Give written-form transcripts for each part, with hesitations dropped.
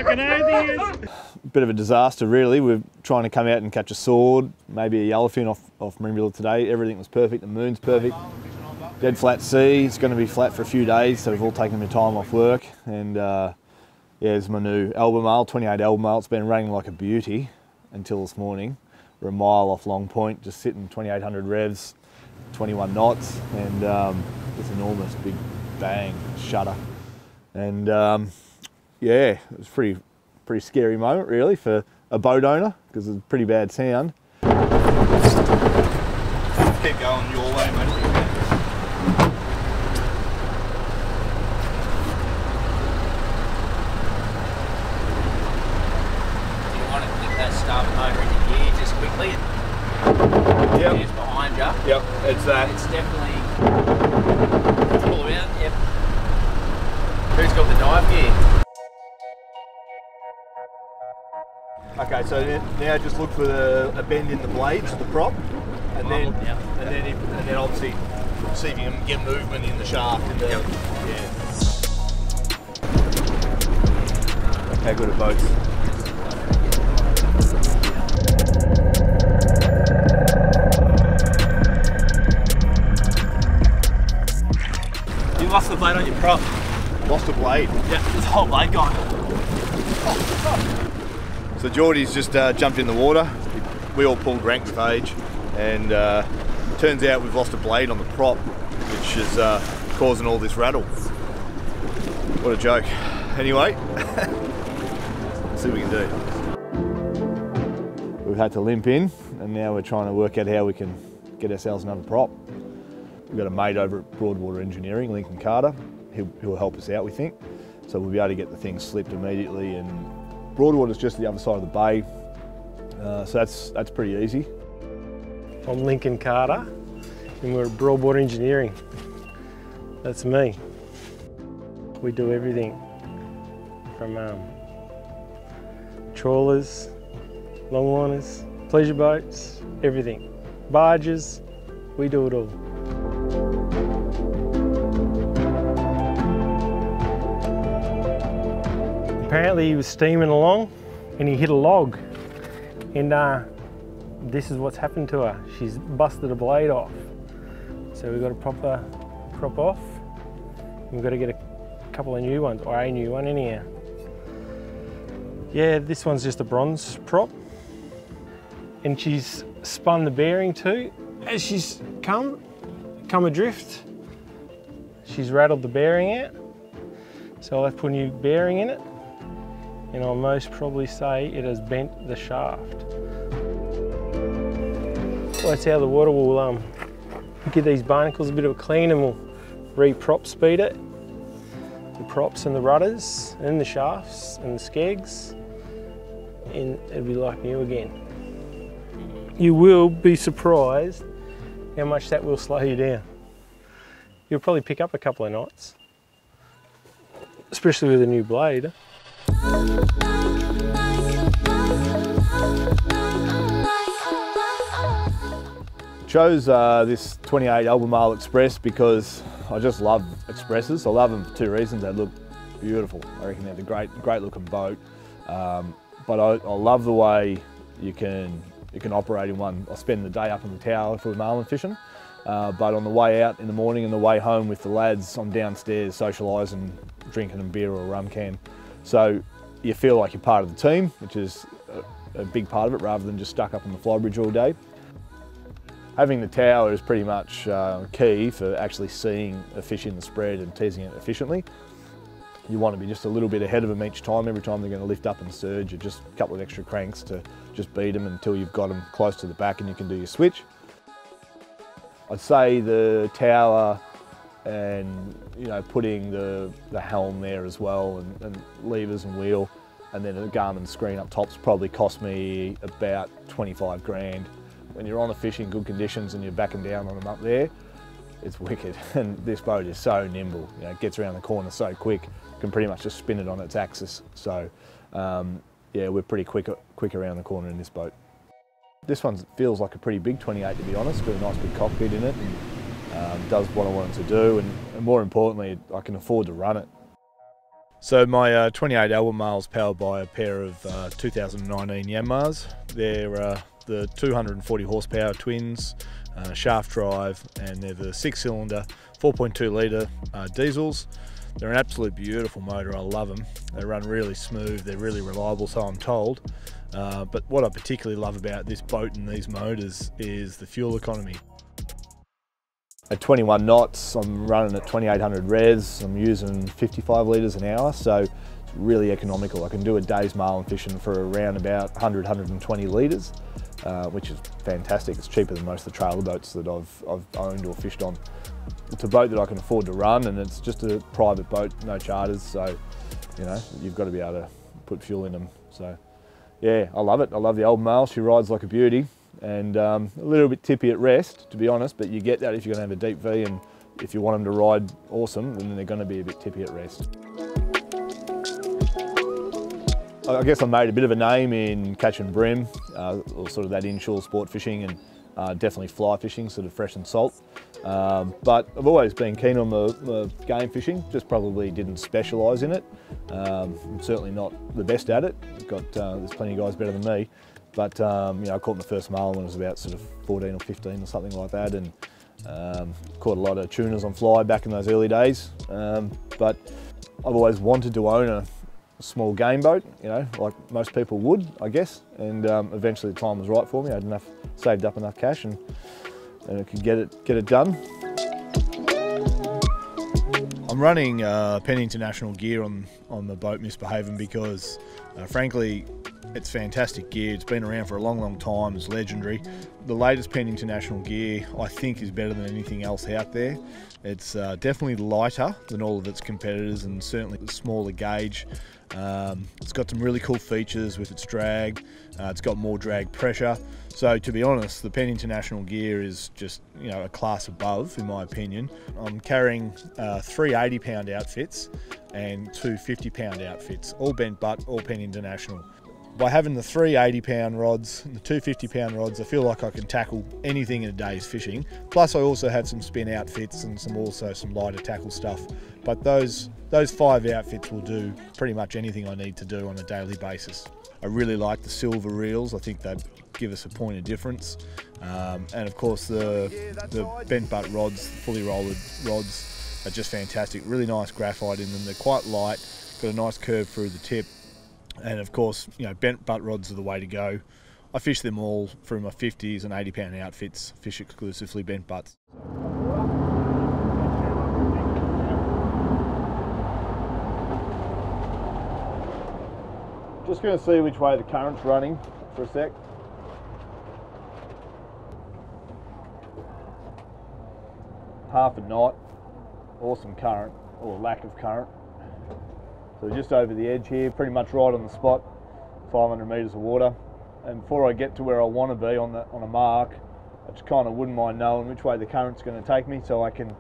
fucking oath he is. Bit of a disaster really. We're trying to come out and catch a sword, maybe a yellowfin off Marimbula today. Everything was perfect, the moon's perfect. Dead flat sea, it's going to be flat for a few days, so we've all taken a bit of time off work. And yeah, it's my new Albemarle, 28 Albemarle. It's been running like a beauty until this morning. We're a mile off Long Point, just sitting 2,800 revs, 21 knots, and this enormous big bang shutter. And yeah, it was pretty scary moment really for a boat owner, because it's a pretty bad sound. Keep going your way, mate. Do you want to click that starboard motor into gear just quickly? Yep. It's behind you. Yep, it's that. It's definitely pull around. Yep. Who's got the dive gear? Okay, so now just look for a bend in the blades, the prop, and then obviously see if you can get movement in the shaft. Yeah. How good are boats? You lost the blade on your prop. Lost a blade. Yeah, there's a whole blade gone. So Geordie's just jumped in the water. We all pulled rank with age, and turns out we've lost a blade on the prop, which is causing all this rattle. What a joke. Anyway, let's see what we can do. We've had to limp in, and now we're trying to work out how we can get ourselves another prop. We've got a mate over at Broadwater Engineering, Lincoln Carter, who will help us out, we think. So we'll be able to get the thing slipped immediately, and Broadwater's just the other side of the bay, so that's pretty easy. I'm Lincoln Carter, and we're at Broadwater Engineering. That's me. We do everything from trawlers, longliners, pleasure boats, everything. Barges, we do it all. Apparently he was steaming along and he hit a log, and this is what's happened to her. She's busted a blade off. So we've got to prop off. We've got to get a couple of new ones, or a new one anyhow. Yeah, this one's just a bronze prop, and she's spun the bearing too. As she's come adrift, she's rattled the bearing out. So I'll have to put a new bearing in it, and I'll most probably say it has bent the shaft. Well, that's how the water will give these barnacles a bit of a clean, and we'll re-prop speed it. The props and the rudders and the shafts and the skegs, and it'll be like new again. You will be surprised how much that will slow you down. You'll probably pick up a couple of knots, especially with a new blade. Chose this 28 Albemarle Express because I just love Expresses. I love them for two reasons. They look beautiful. I reckon they're a great looking boat. But I love the way you can operate in one. I spend the day up in the tower if we're marlin fishing, but on the way out in the morning and the way home with the lads, I'm downstairs socialising, drinking a beer or a rum can. So you feel like you're part of the team, which is a big part of it, rather than just stuck up on the flybridge all day. Having the tower is pretty much key for actually seeing a fish in the spread and teasing it efficiently. You want to be just a little bit ahead of them each time. Every time they're going to lift up and surge, or just a couple of extra cranks to just beat them until you've got them close to the back and you can do your switch. I'd say the tower and putting the helm there as well, and levers and wheel, and then a Garmin screen up top's probably cost me about 25 grand. When you're on a fish in good conditions and you're backing down on them up there, it's wicked. And this boat is so nimble, it gets around the corner so quick, can pretty much just spin it on its axis. So yeah, we're pretty quick around the corner in this boat. This one feels like a pretty big 28 to be honest, got a nice big cockpit in it, and does what I want it to do, and more importantly, I can afford to run it. So my 28 Albemarle is powered by a pair of 2019 Yanmars. They're the 240 horsepower twins, shaft drive, and they're the 6-cylinder, 4.2 litre diesels. They're an absolute beautiful motor, I love them. They run really smooth, they're really reliable, so I'm told. But what I particularly love about this boat and these motors is the fuel economy. At 21 knots, I'm running at 2800 revs. I'm using 55 litres an hour, so it's really economical. I can do a day's marlin fishing for around about 100, 120 litres, which is fantastic. It's cheaper than most of the trailer boats that I've owned or fished on. It's a boat that I can afford to run, and it's just a private boat, no charters, so you know, you've got to be able to put fuel in them. So yeah, I love it. I love the Albemarle. She rides like a beauty. And a little bit tippy at rest, to be honest, but you get that if you're going to have a deep V, and if you want them to ride awesome, then they're going to be a bit tippy at rest. I guess I made a bit of a name in catch and bream, or sort of that inshore sport fishing, and definitely fly fishing, sort of fresh and salt. But I've always been keen on the game fishing, just probably didn't specialise in it. I'm certainly not the best at it. There's plenty of guys better than me. But you know, I caught my first marlin when I was about sort of 14 or 15 or something like that, and caught a lot of tunas on fly back in those early days. But I've always wanted to own a small game boat, you know, like most people would, I guess. And eventually the time was right for me. I had saved up enough cash, and I could get it done. I'm running Penn International gear on the boat Misbehaving because, frankly, it's fantastic gear. It's been around for a long, long time. It's legendary. The latest Penn International gear, I think, is better than anything else out there. It's definitely lighter than all of its competitors, and certainly smaller gauge. It's got some really cool features with its drag. It's got more drag pressure. So to be honest, the Penn International gear is just, you know, a class above, in my opinion. I'm carrying 3 80-pound outfits and 2 50-pound outfits, all bent butt, all Penn International. By having the 3 80-pound rods and the 2 50-pound rods, I feel like I can tackle anything in a day's fishing. Plus I also have some spin outfits and some lighter tackle stuff. But those 5 outfits will do pretty much anything I need to do on a daily basis. I really like the silver reels. I think they give us a point of difference. And of course the bent butt rods, fully rolled rods, are just fantastic. Really nice graphite in them. They're quite light, got a nice curve through the tip. And of course, you know, bent butt rods are the way to go. I fish them all through my 50s and 80-pound outfits, fish exclusively bent butts. Just going to see which way the current's running for a sec. Half a knot, awesome current, or lack of current. So just over the edge here, pretty much right on the spot, 500 metres of water. And before I get to where I want to be on a mark, I just kind of wouldn't mind knowing which way the current's going to take me, so I can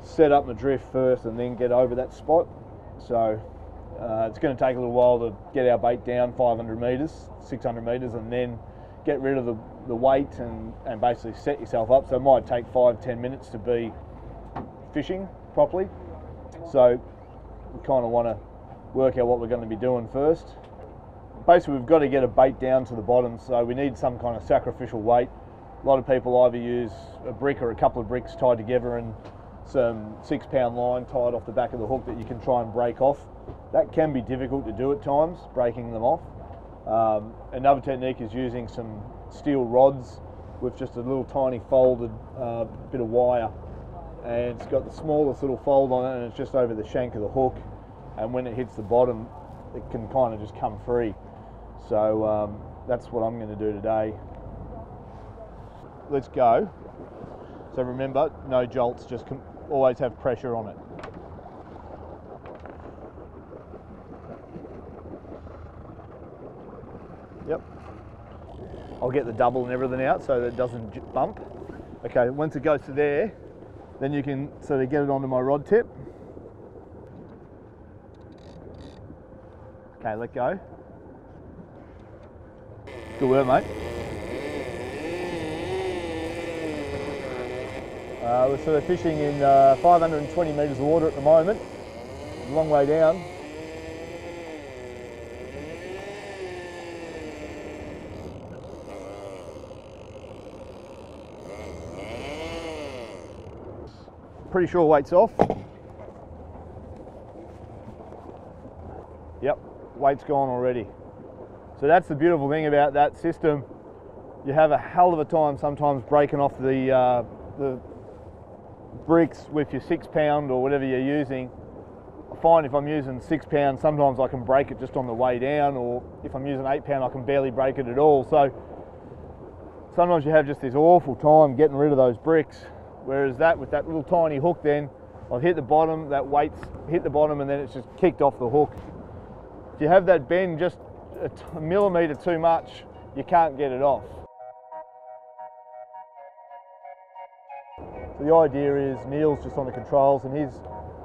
set up my drift first and then get over that spot. So it's going to take a little while to get our bait down 500 metres, 600 metres, and then get rid of the weight and basically set yourself up. So it might take 5-10 minutes to be fishing properly. So we kind of want to work out what we're going to be doing first. Basically, we've got to get a bait down to the bottom, so we need some kind of sacrificial weight. A lot of people either use a brick or a couple of bricks tied together and some 6-pound line tied off the back of the hook that you can try and break off. That can be difficult to do at times, breaking them off. Another technique is using some steel rods with just a little tiny folded bit of wire, and it's got the smallest little fold on it, and it's just over the shank of the hook, and when it hits the bottom it can kind of just come free. So that's what I'm going to do today. Let's go. So remember, no jolts, just always have pressure on it. Yep. I'll get the double and everything out so that it doesn't bump. Okay, once it goes to there, then you can sort of get it onto my rod tip. Okay, let go. Good work, mate. We're sort of fishing in 520 metres of water at the moment. A long way down. pretty sure weight's off. Yep, weight's gone already. So that's the beautiful thing about that system. You have a hell of a time sometimes breaking off the bricks with your 6 pound or whatever you're using. I find if I'm using 6 pounds, sometimes I can break it just on the way down, or if I'm using 8 pound, I can barely break it at all. So sometimes you have just this awful time getting rid of those bricks. Whereas that, with that little tiny hook, then I've hit the bottom, that weight's hit the bottom, and then it's just kicked off the hook. If you have that bend just a millimetre too much, you can't get it off. So the idea is Neil's just on the controls and he's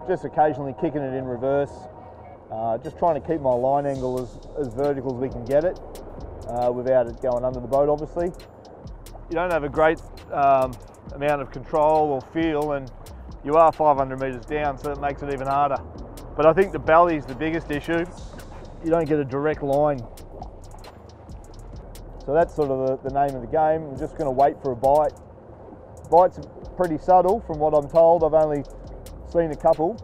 just occasionally kicking it in reverse, just trying to keep my line angle as vertical as we can get it without it going under the boat, obviously. You don't have a great amount of control or feel, and you are 500 metres down, so it makes it even harder. But I think the belly is the biggest issue. You don't get a direct line. So that's sort of the name of the game. I'm just going to wait for a bite. Bites are pretty subtle from what I'm told. I've only seen a couple,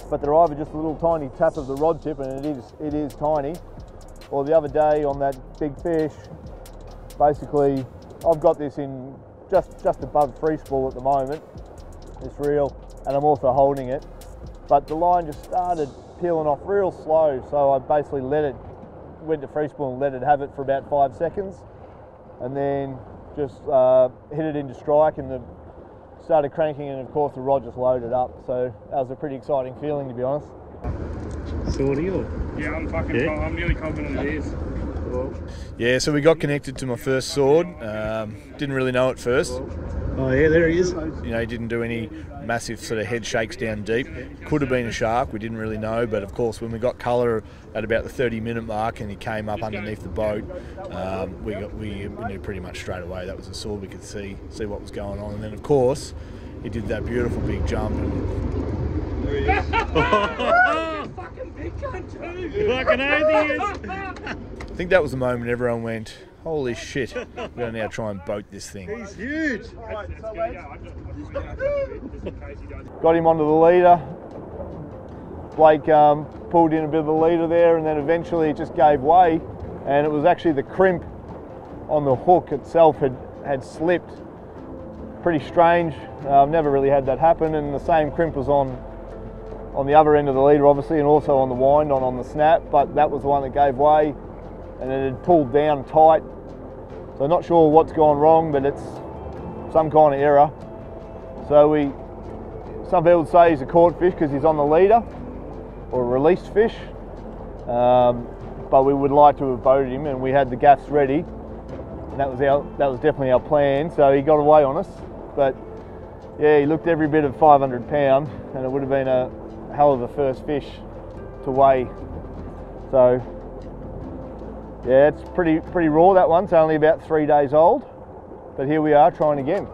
but they're either just a little tiny tap of the rod tip, and it is tiny, or the other day on that big fish, basically I've got this in just above free spool at the moment, this reel, and I'm also holding it, but the line just started peeling off real slow, so I basically went to free spool and let it have it for about 5 seconds, and then just hit it into strike and started cranking, and of course the rod just loaded up, so that was a pretty exciting feeling, to be honest. Swordie or? Yeah, I'm nearly confident it is. Yeah, so we got connected to my first sword. Didn't really know at first. Oh yeah, there he is. You know, he didn't do any massive sort of head shakes down deep. Could have been a shark, we didn't really know, but of course when we got colour at about the 30-minute mark and he came up underneath the boat, we knew pretty much straight away that was a sword. We could see what was going on, and then of course he did that beautiful big jump. And there he is. Fucking big cunt too. Fucking oath he is. I think that was the moment everyone went, holy shit, we're going to now try and boat this thing. He's huge. Got him onto the leader. Blake pulled in a bit of the leader there, and then eventually it just gave way, and it was actually the crimp on the hook itself had slipped. Pretty strange. I've never really had that happen, and the same crimp was on the other end of the leader obviously, and also on the wind on the snap, but that was the one that gave way, and it had pulled down tight. So not sure what's gone wrong, but it's some kind of error. So some people would say he's a caught fish because he's on the leader, or a released fish, but we would like to have boated him, and we had the gaffs ready, and that was definitely our plan. So he got away on us, but yeah, he looked every bit of 500 pound, and it would have been a hell of a first fish to weigh. So yeah, it's pretty raw, that one. It's only about 3 days old, but here we are trying again.